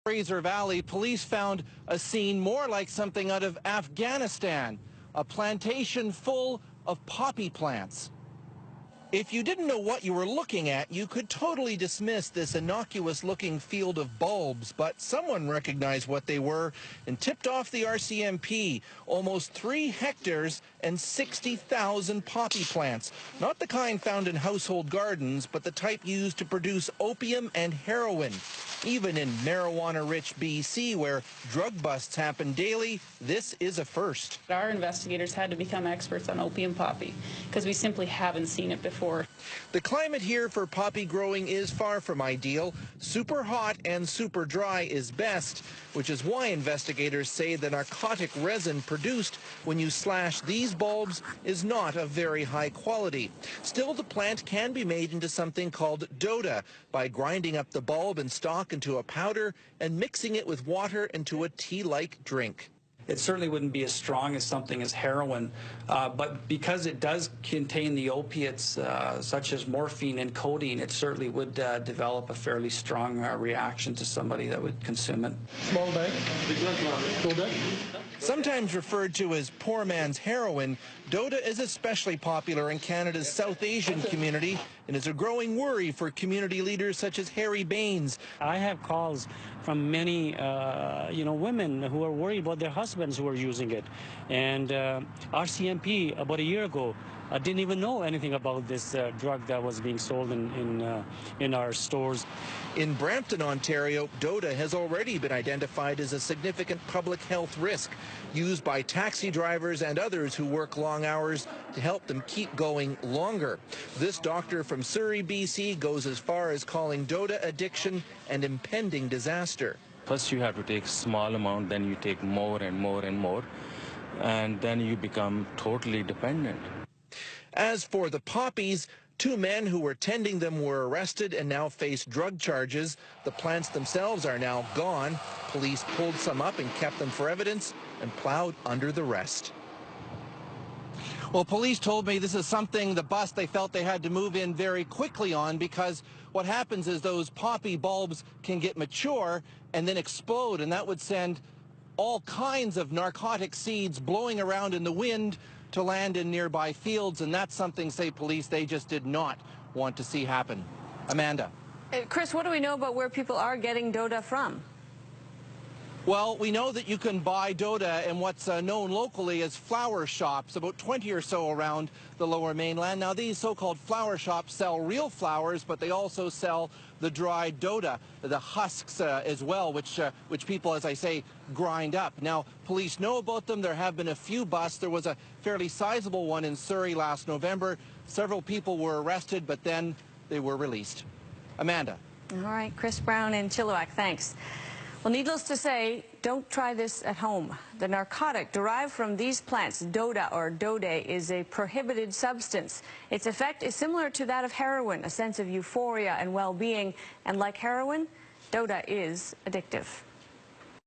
Fraser Valley, police found a scene more like something out of Afghanistan, a plantation full of poppy plants. If you didn't know what you were looking at, you could totally dismiss this innocuous-looking field of bulbs, but someone recognized what they were and tipped off the RCMP. Almost 3 hectares and 60,000 poppy plants. Not the kind found in household gardens, but the type used to produce opium and heroin. Even in marijuana-rich BC, where drug busts happen daily, this is a first. Our investigators had to become experts on opium poppy because we simply haven't seen it before. The climate here for poppy growing is far from ideal. Super hot and super dry is best, which is why investigators say the narcotic resin produced when you slash these bulbs is not of very high quality. Still, the plant can be made into something called Doda by grinding up the bulb and stalk into a powder and mixing it with water into a tea-like drink. It certainly wouldn't be as strong as something as heroin, but because it does contain the opiates such as morphine and codeine, it certainly would develop a fairly strong reaction to somebody that would consume it. Small bag, small bag. Sometimes referred to as poor man's heroin, Doda is especially popular in Canada's South Asian community and is a growing worry for community leaders such as Harry Baines. I have calls from many, women who are worried about their husbands who are using it. And RCMP, about a year ago, didn't even know anything about this drug that was being sold in our stores. In Brampton, Ontario, Doda has already been identified as a significant public health risk, used by taxi drivers and others who work long hours to help them keep going longer. This doctor from Surrey, BC, goes as far as calling Doda addiction an impending disaster. First you have to take small amount, then you take more and more and more, and then you become totally dependent. As for the poppies, 2 men who were tending them were arrested and now face drug charges. The plants themselves are now gone. Police pulled some up and kept them for evidence and plowed under the rest. Well, police told me this is something, the bus, they felt they had to move in very quickly on, because what happens is those poppy bulbs can get mature and then explode, and that would send all kinds of narcotic seeds blowing around in the wind to land in nearby fields, and that's something, say police, they just did not want to see happen. Amanda. Chris, what do we know about where people are getting Doda from? Well, we know that you can buy Doda in what's known locally as flower shops, about 20 or so around the Lower Mainland. Now, these so-called flower shops sell real flowers, but they also sell the dried Doda, the husks as well, which people, as I say, grind up. Now, police know about them. There have been a few busts. There was a fairly sizable one in Surrey last November. Several people were arrested, but then they were released. Amanda. All right, Chris Brown in Chilliwack, thanks. Well, needless to say, don't try this at home. The narcotic derived from these plants, Doda or Dode, is a prohibited substance. Its effect is similar to that of heroin, a sense of euphoria and well-being. And like heroin, Doda is addictive.